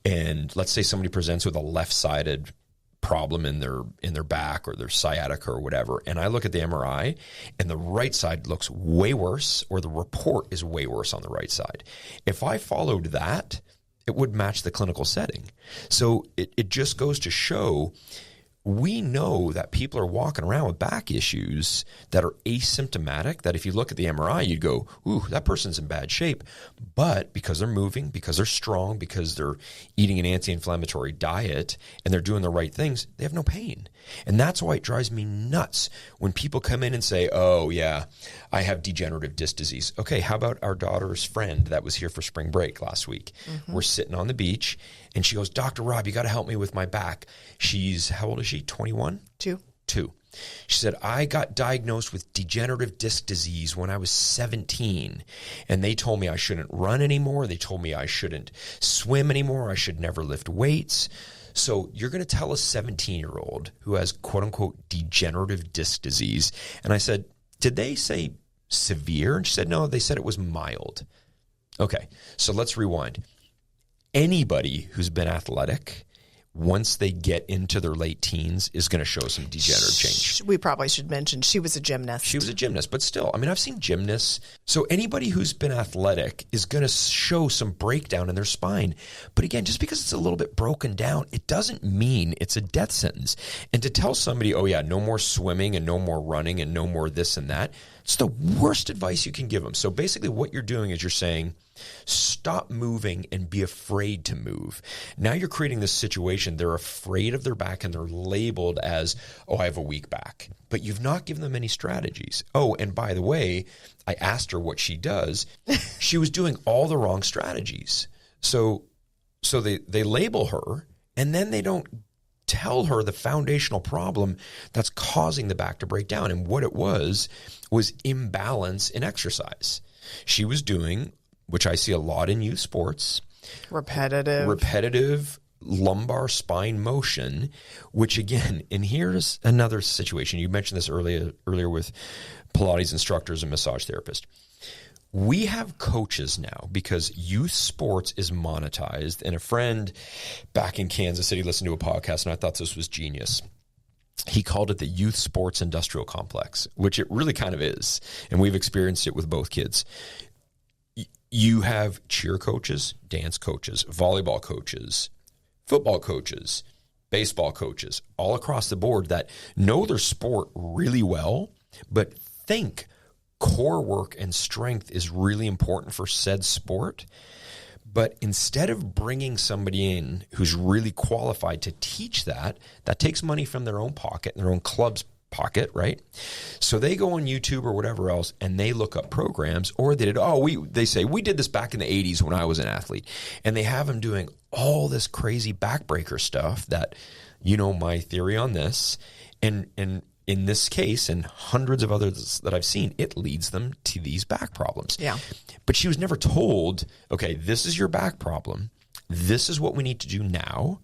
and let's say somebody presents with a left-sided problem in their back or their sciatica or whatever, and I look at the MRI and the right side looks way worse, or the report is way worse on the right side. If I followed that, it would match the clinical setting. So it just goes to show, we know that people are walking around with back issues that are asymptomatic, that if you look at the MRI, you'd go, ooh, that person's in bad shape. But because they're moving, because they're strong, because they're eating an anti-inflammatory diet, and they're doing the right things, they have no pain. And that's why it drives me nuts when people come in and say, oh, yeah, I have degenerative disc disease. Okay, how about our daughter's friend that was here for spring break last week? Mm-hmm. We're sitting on the beach, and she goes, Dr. Rob, you got to help me with my back. She's, how old is she, 21? Two. She said, I got diagnosed with degenerative disc disease when I was 17, and they told me I shouldn't run anymore. They told me I shouldn't swim anymore. I should never lift weights. So you're going to tell a 17-year-old who has, quote-unquote, degenerative disc disease. And I said, did they say severe? And she said, no, they said it was mild. Okay, so let's rewind. Anybody who's been athletic, once they get into their late teens, is going to show some degenerative change. We probably should mention she was a gymnast. She was a gymnast, but still, I mean, I've seen gymnasts. So anybody who's been athletic is going to show some breakdown in their spine. But again, just because it's a little bit broken down, it doesn't mean it's a death sentence. And to tell somebody, oh yeah, no more swimming and no more running and no more this and that, it's the worst advice you can give them. So basically what you're doing is you're saying, stop moving and be afraid to move. Now you're creating this situation. They're afraid of their back and they're labeled as, oh, I have a weak back. But you've not given them any strategies. Oh, and by the way, I asked her what she does. She was doing all the wrong strategies. So they label her, and then they don't tell her the foundational problem that's causing the back to break down. And what it was imbalance in exercise. She was doing, which I see a lot in youth sports, repetitive lumbar spine motion, which again, and here's another situation. You mentioned this earlier with Pilates instructors and massage therapists. We have coaches now because youth sports is monetized, and a friend back in Kansas City listened to a podcast, and I thought this was genius. He called it the youth sports industrial complex, which it really kind of is, and we've experienced it with both kids. You have cheer coaches, dance coaches, volleyball coaches, football coaches, baseball coaches, all across the board that know their sport really well, but think core work and strength is really important for said sport. But instead of bringing somebody in who's really qualified to teach that takes money from their own pocket, their own club's pocket, right? So they go on YouTube or whatever else, and they look up programs, or they say, we did this back in the 80s when I was an athlete. And they have them doing all this crazy backbreaker stuff that, you know, my theory on this. And in this case, and hundreds of others that I've seen, it leads them to these back problems. Yeah. But she was never told, okay, this is your back problem. This is what we need to do now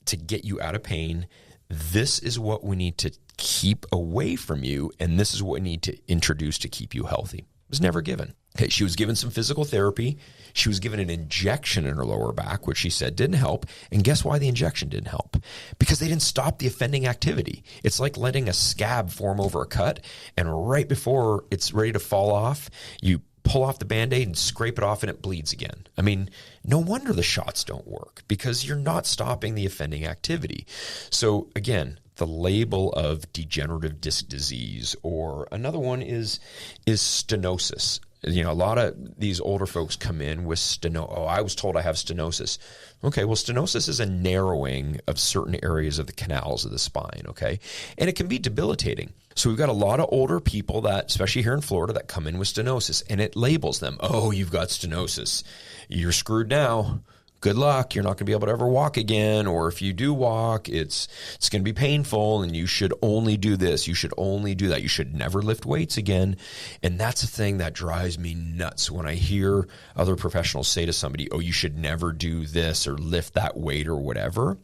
to get you out of pain. This is what we need to keep away from you, and this is what we need to introduce to keep you healthy. It was never given. Okay, she was given some physical therapy. She was given an injection in her lower back, which she said didn't help. And guess why the injection didn't help? Because they didn't stop the offending activity. It's like letting a scab form over a cut, and right before it's ready to fall off, you pull off the Band-Aid and scrape it off and it bleeds again. I mean, no wonder the shots don't work, because you're not stopping the offending activity. So again, the label of degenerative disc disease, or another one is stenosis. You know, a lot of these older folks come in with oh, I was told I have stenosis. Okay, well, stenosis is a narrowing of certain areas of the canals of the spine, okay? And it can be debilitating. So we've got a lot of older people that, especially here in Florida, that come in with stenosis, and it labels them, oh, you've got stenosis. You're screwed now. Good luck. You're not going to be able to ever walk again. Or if you do walk, it's going to be painful, and you should only do this. You should only do that. You should never lift weights again. And that's a thing that drives me nuts when I hear other professionals say to somebody, oh, you should never do this or lift that weight or whatever.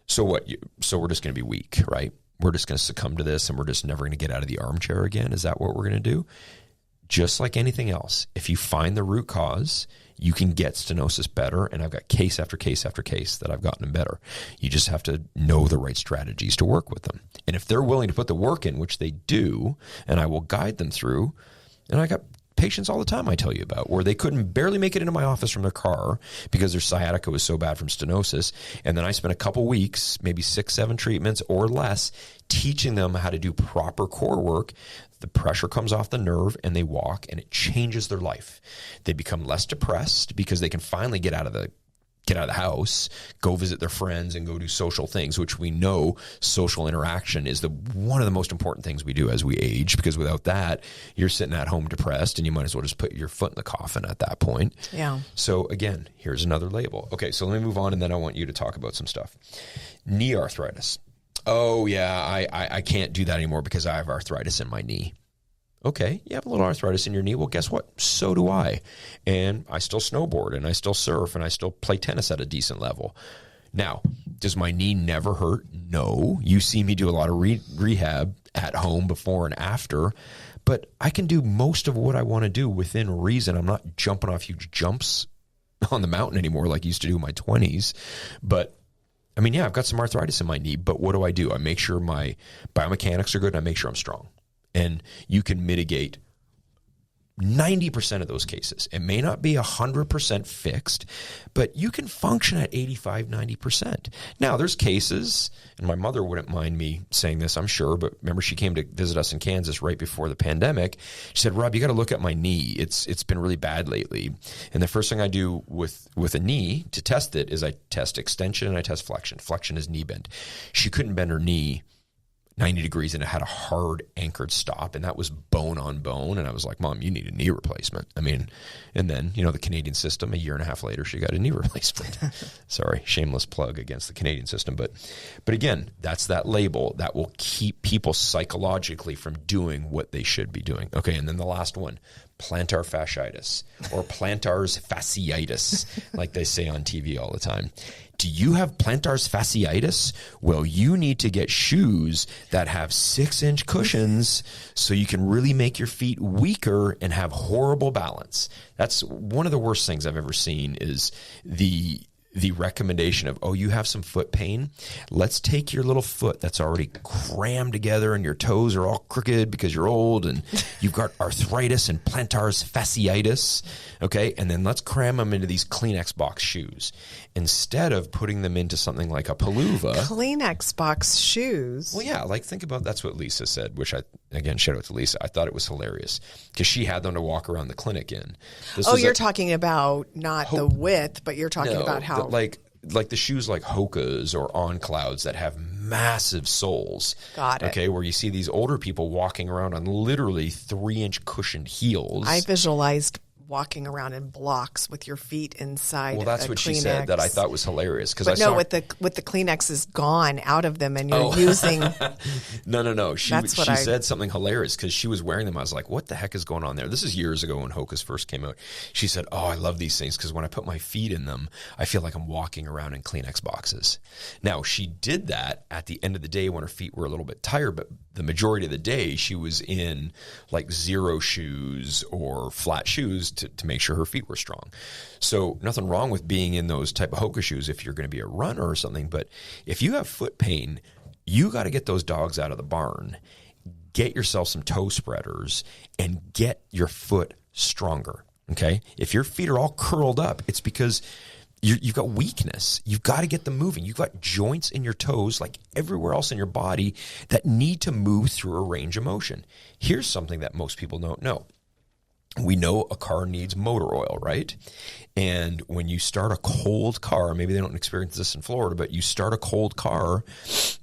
So what? So we're just going to be weak, right? We're just going to succumb to this, and we're just never going to get out of the armchair again. Is that what we're going to do? Just like anything else, if you find the root cause, you can get stenosis better. And I've got case after case after case that I've gotten them better. You just have to know the right strategies to work with them. And if they're willing to put the work in, which they do, and I will guide them through, and I got patients all the time I tell you about where they couldn't barely make it into my office from their car because their sciatica was so bad from stenosis. And then I spent a couple weeks, maybe 6-7 treatments or less, teaching them how to do proper core work. The pressure comes off the nerve and they walk, and it changes their life. They become less depressed because they can finally get out of the house, go visit their friends, and go do social things, which we know social interaction is one of the most important things we do as we age, because without that, you're sitting at home depressed, and you might as well just put your foot in the coffin at that point. Yeah. So again, here's another label. Okay, so let me move on, and then I want you to talk about some stuff. Knee arthritis. Oh, yeah, I can't do that anymore because I have arthritis in my knee. Okay, you have a little arthritis in your knee. Well, guess what? So do I. And I still snowboard, and I still surf, and I still play tennis at a decent level. Now, does my knee never hurt? No. You see me do a lot of rehab at home before and after, but I can do most of what I want to do within reason. I'm not jumping off huge jumps on the mountain anymore like I used to do in my 20s. But I mean, yeah, I've got some arthritis in my knee, but what do? I make sure my biomechanics are good, and I make sure I'm strong. And you can mitigate 90% of those cases. It may not be 100% fixed, but you can function at 85, 90%. Now, there's cases, and my mother wouldn't mind me saying this, I'm sure, but remember she came to visit us in Kansas right before the pandemic. She said, Rob, you got to look at my knee. It's been really bad lately. And the first thing I do with a knee to test it is I test extension and I test flexion. Flexion is knee bend. She couldn't bend her knee 90 degrees, and it had a hard anchored stop, and that was bone on bone. And I was like, Mom, you need a knee replacement. I mean, and then, you know, the Canadian system, a year and a half later, she got a knee replacement. Sorry, shameless plug against the Canadian system. But again, that's that label that will keep people psychologically from doing what they should be doing. Okay, and then the last one, plantar fasciitis or plantar's fasciitis, like they say on TV all the time. Do you have plantar's fasciitis? Well, you need to get shoes that have 6-inch cushions so you can really make your feet weaker and have horrible balance. That's one of the worst things I've ever seen is the recommendation of, oh, you have some foot pain. Let's take your little foot that's already crammed together and your toes are all crooked because you're old and you've got arthritis and plantar's fasciitis. Okay. And then let's cram them into these Kleenex box shoes instead of putting them into something like a Paluva. Kleenex box shoes. Well, yeah. Like think about, that's what Lisa said, which again, shout out to Lisa. I thought it was hilarious because she had them to walk around the clinic in. You're talking about not the width, but you're talking about how. Like the shoes like Hoka's or On Clouds that have massive soles. Got it. Okay, where you see these older people walking around on literally 3-inch cushioned heels. I visualized walking around in blocks with your feet inside. Well, that's what Kleenex. She said that I thought was hilarious because with the Kleenex is gone out of them and you're using. No. She said something hilarious because she was wearing them. I was like, what the heck is going on there? This is years ago when Hoka's first came out. She said, oh, I love these things because when I put my feet in them, I feel like I'm walking around in Kleenex boxes. Now, she did that at the end of the day when her feet were a little bit tired, but the majority of the day she was in like zero shoes or flat shoes to make sure her feet were strong. So nothing wrong with being in those type of Hoka shoes if you're going to be a runner or something. But if you have foot pain, you got to get those dogs out of the barn, get yourself some toe spreaders, and get your foot stronger. Okay. If your feet are all curled up, it's because you've got weakness. You've got to get them moving. You've got joints in your toes, like everywhere else in your body, that need to move through a range of motion. Here's something that most people don't know. We know a car needs motor oil, right? And when you start a cold car, maybe they don't experience this in Florida, but you start a cold car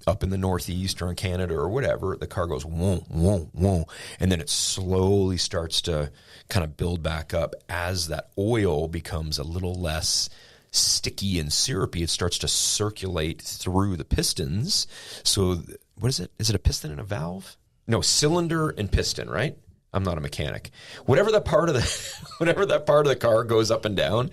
up in the Northeast or in Canada or whatever, the car goes, whoa, whoa, whoa. And then it slowly starts to kind of build back up as that oil becomes a little less sticky and syrupy. It starts to circulate through the pistons. So what is it? Is it a piston and a valve? No, cylinder and piston, right? I'm not a mechanic. Whatever that part of the car goes up and down,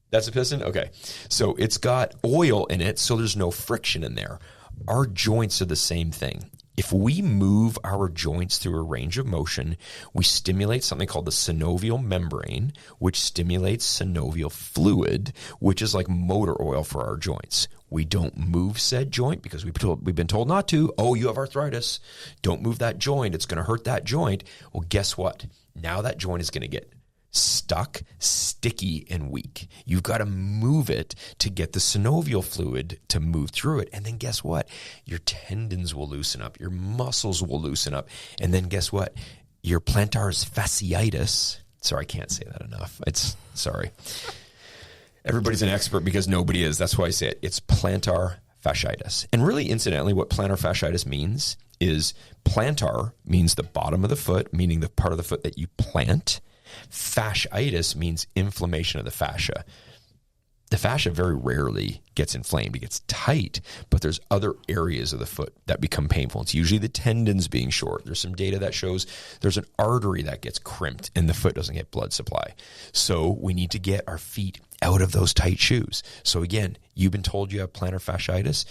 that's a piston? Okay. So it's got oil in it, so there's no friction in there. Our joints are the same thing. If we move our joints through a range of motion, we stimulate something called the synovial membrane, which stimulates synovial fluid, which is like motor oil for our joints. We don't move said joint because we've been told not to. Oh, you have arthritis. Don't move that joint. It's going to hurt that joint. Well, guess what? Now that joint is going to get stuck, sticky, and weak. You've got to move it to get the synovial fluid to move through it. And then guess what? Your tendons will loosen up. Your muscles will loosen up. And then guess what? Your plantar fasciitis. Sorry, I can't say that enough. Sorry. Everybody's an expert because nobody is. That's why I say it. It's plantar fasciitis. And really, incidentally, what plantar fasciitis means is plantar means the bottom of the foot, meaning the part of the foot that you plant. Fasciitis means inflammation of the fascia. The fascia very rarely gets inflamed. It gets tight, but there's other areas of the foot that become painful. It's usually the tendons being short. There's some data that shows there's an artery that gets crimped and the foot doesn't get blood supply. So we need to get our feet out of those tight shoes. So again, you've been told you have plantar fasciitis,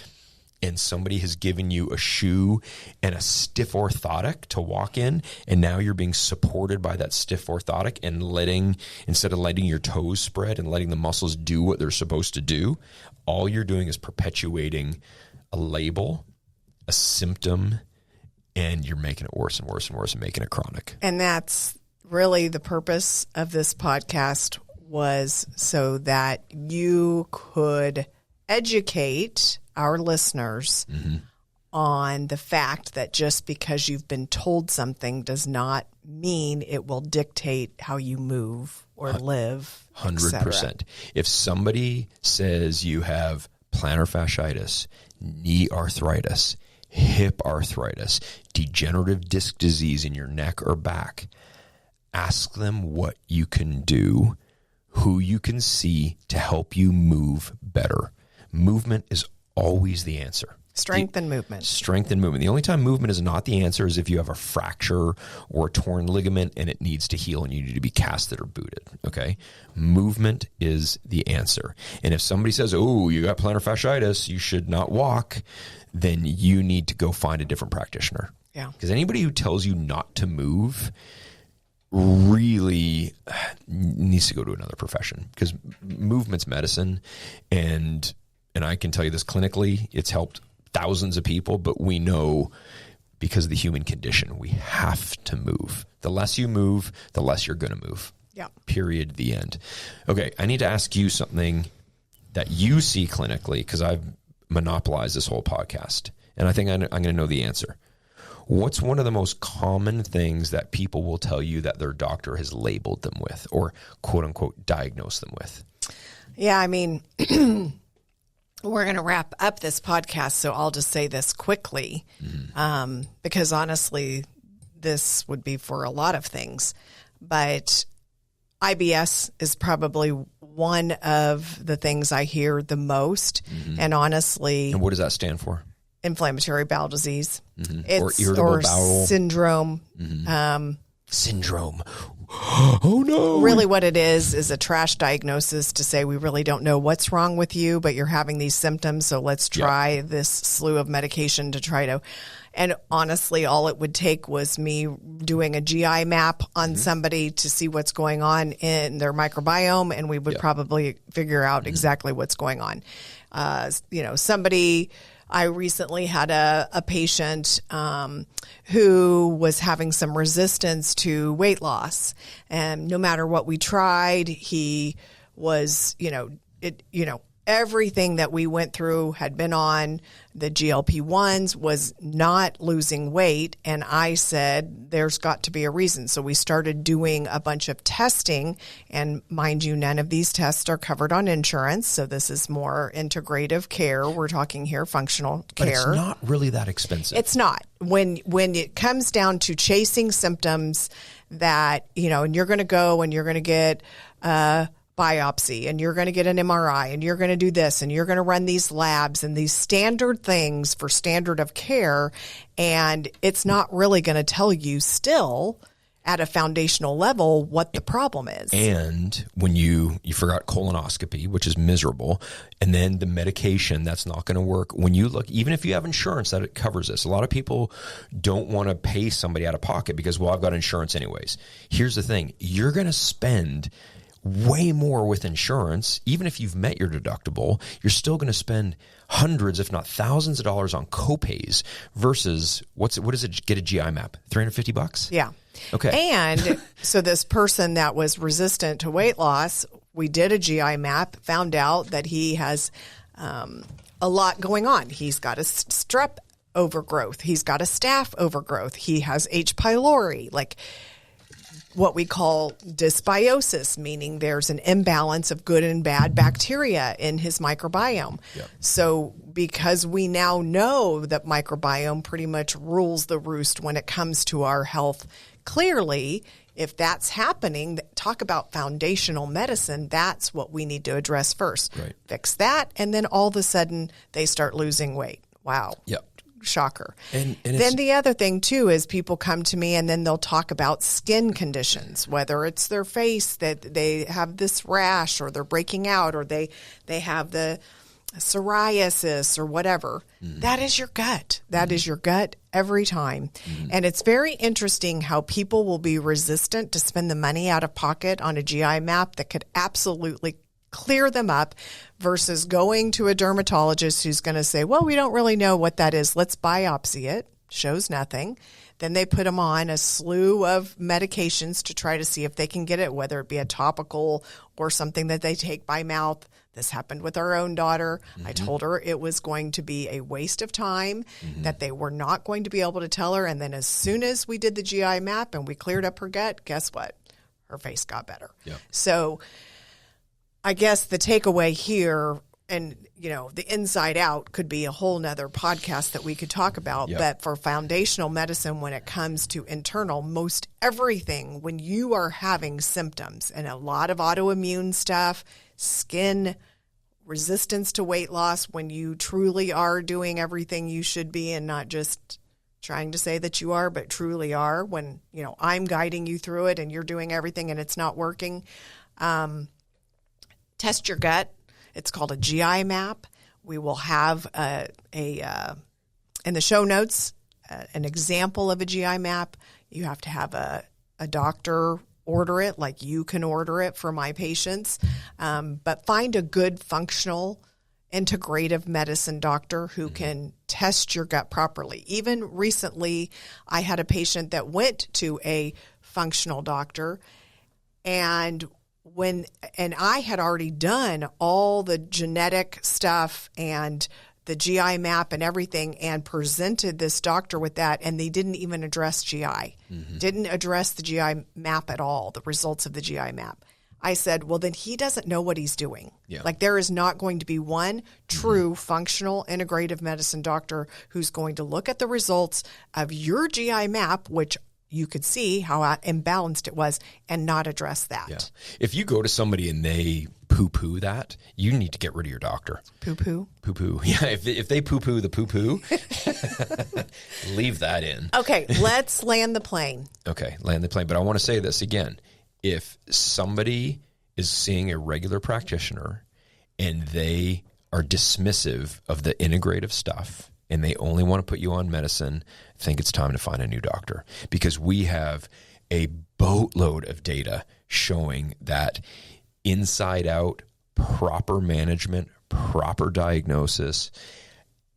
and somebody has given you a shoe and a stiff orthotic to walk in, and now you're being supported by that stiff orthotic and instead of letting your toes spread and letting the muscles do what they're supposed to do, all you're doing is perpetuating a label, a symptom, and you're making it worse and worse and worse and making it chronic. And that's really the purpose of this podcast, was so that you could educate our listeners on the fact that just because you've been told something does not mean it will dictate how you move or live. 100%. If somebody says you have plantar fasciitis, knee arthritis, hip arthritis, degenerative disc disease in your neck or back, ask them what you can do, who you can see to help you move better. Movement is always the answer. Strength and movement. Strength and movement. The only time movement is not the answer is if you have a fracture or a torn ligament and it needs to heal and you need to be casted or booted. Okay? Movement is the answer. And if somebody says, oh, you got plantar fasciitis, you should not walk, then you need to go find a different practitioner. Yeah. Because anybody who tells you not to move really needs to go to another profession, because movement's medicine, and I can tell you this clinically, it's helped thousands of people, but we know because of the human condition, we have to move. The less you move, the less you're going to move. Yeah. Period. The end. Okay, I need to ask you something that you see clinically, because I've monopolized this whole podcast, and I think I'm going to know the answer. What's one of the most common things that people will tell you that their doctor has labeled them with or quote unquote diagnosed them with? Yeah, I mean, we're going to wrap up this podcast, so I'll just say this quickly, because honestly, this would be for a lot of things. But IBS is probably one of the things I hear the most. And honestly... And what does that stand for? Inflammatory bowel disease. It's, or irritable bowel syndrome. Syndrome. Oh no. Really what it is a trash diagnosis to say we really don't know what's wrong with you, but you're having these symptoms, so let's try this slew of medication to try to... And honestly, all it would take was me doing a GI map on somebody to see what's going on in their microbiome, and we would probably figure out exactly what's going on. I recently had a patient who was having some resistance to weight loss. And no matter what we tried, he was, everything that we went through, had been on the GLP-1s, was not losing weight. And I said, there's got to be a reason. So we started doing a bunch of testing. And mind you, none of these tests are covered on insurance. So this is more integrative care. We're talking here functional care. But it's not really that expensive. It's not. When it comes down to chasing symptoms that, and you're going to go and you're going to get biopsy, and you're going to get an MRI, and you're going to do this, and you're going to run these labs and these standard things for standard of care. And it's not really going to tell you still at a foundational level what the problem is. And when you forgot colonoscopy, which is miserable, and then the medication, that's not going to work. When you look, even if you have insurance that it covers this, a lot of people don't want to pay somebody out of pocket because, well, I've got insurance anyways. Here's the thing. You're going to spend way more with insurance. Even if you've met your deductible, you're still going to spend hundreds, if not thousands of dollars on copays versus what does it get a GI map? $350? Yeah. Okay. And so this person that was resistant to weight loss, we did a GI map, found out that he has a lot going on. He's got a strep overgrowth. He's got a staph overgrowth. He has H. pylori, like what we call dysbiosis, meaning there's an imbalance of good and bad bacteria in his microbiome. Yep. So because we now know that microbiome pretty much rules the roost when it comes to our health, clearly, if that's happening, talk about foundational medicine, that's what we need to address first. Right. Fix that, and then all of a sudden they start losing weight. Wow. Yep. Shocker. And then the other thing too is people come to me and then they'll talk about skin conditions, whether it's their face that they have this rash or they're breaking out or they have the psoriasis or whatever. That is your gut. That is your gut every time. And it's very interesting how people will be resistant to spend the money out of pocket on a GI map that could absolutely clear them up versus going to a dermatologist who's going to say, well, we don't really know what that is. Let's biopsy it. Shows nothing. Then they put them on a slew of medications to try to see if they can get it, whether it be a topical or something that they take by mouth. This happened with our own daughter. I told her it was going to be a waste of time, that they were not going to be able to tell her. And then as soon as we did the GI map and we cleared up her gut, guess what? Her face got better. Yep. So I guess the takeaway here, and the inside out could be a whole nother podcast that we could talk about. Yep. But for foundational medicine, when it comes to internal, most everything, when you are having symptoms and a lot of autoimmune stuff, skin, resistance to weight loss, when you truly are doing everything you should be and not just trying to say that you are, but truly are, when, I'm guiding you through it and you're doing everything and it's not working, test your gut. It's called a GI map. We will have in the show notes an example of a GI map. You have to have a doctor order it, like you can order it for my patients. But find a good functional integrative medicine doctor who can test your gut properly. Even recently, I had a patient that went to a functional doctor, and I had already done all the genetic stuff and the GI map and everything and presented this doctor with that, and they didn't even address GI, didn't address the GI map at all, the results of the GI map. I said, well, then he doesn't know what he's doing. Yeah. Like, there is not going to be one true functional integrative medicine doctor who's going to look at the results of your GI map, which you could see how imbalanced it was, and not address that. Yeah. If you go to somebody and they poo-poo that, you need to get rid of your doctor. Poo-poo? Poo-poo. Yeah, if they poo-poo the poo-poo, leave that in. Okay, let's land the plane. Okay, land the plane. But I want to say this again. If somebody is seeing a regular practitioner and they are dismissive of the integrative stuff and they only want to put you on medicine, I think it's time to find a new doctor, because we have a boatload of data showing that inside out, proper management, proper diagnosis,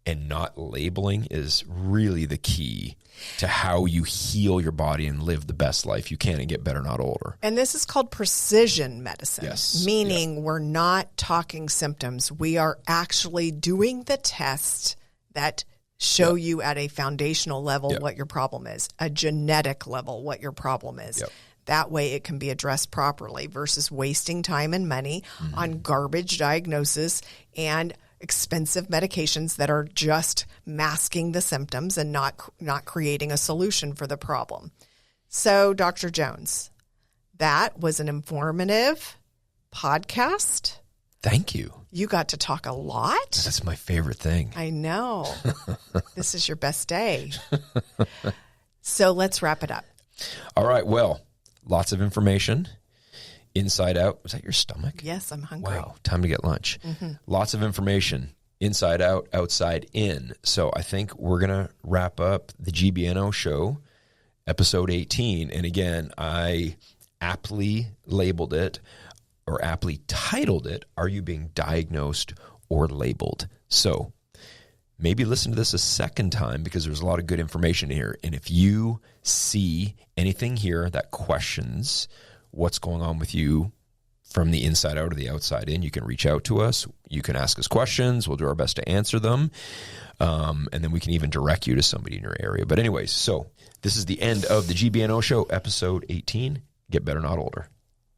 and not labeling is really the key to how you heal your body and live the best life you can and get better, not older. And this is called precision medicine, Yes. meaning we're not talking symptoms. We are actually doing the tests that show you at a foundational level what your problem is, a genetic level what your problem is. That way it can be addressed properly versus wasting time and money on garbage diagnosis and expensive medications that are just masking the symptoms and not creating a solution for the problem. So, Dr. Jones, that was an informative podcast. Thank you. You got to talk a lot. That's my favorite thing. I know. This is your best day. So let's wrap it up. All right. Well, lots of information. Inside out. Was that your stomach? Yes, I'm hungry. Wow. Time to get lunch. Lots of information. Inside out, outside in. So I think we're going to wrap up the GBNO show, episode 18. And again, I aptly labeled it or aptly titled it, Are You Being Diagnosed or Labeled? So maybe listen to this a second time because there's a lot of good information here. And if you see anything here that questions what's going on with you from the inside out or the outside in, you can reach out to us. You can ask us questions. We'll do our best to answer them. And then we can even direct you to somebody in your area. But anyways, so this is the end of the GBNO show, episode 18. Get better, not older.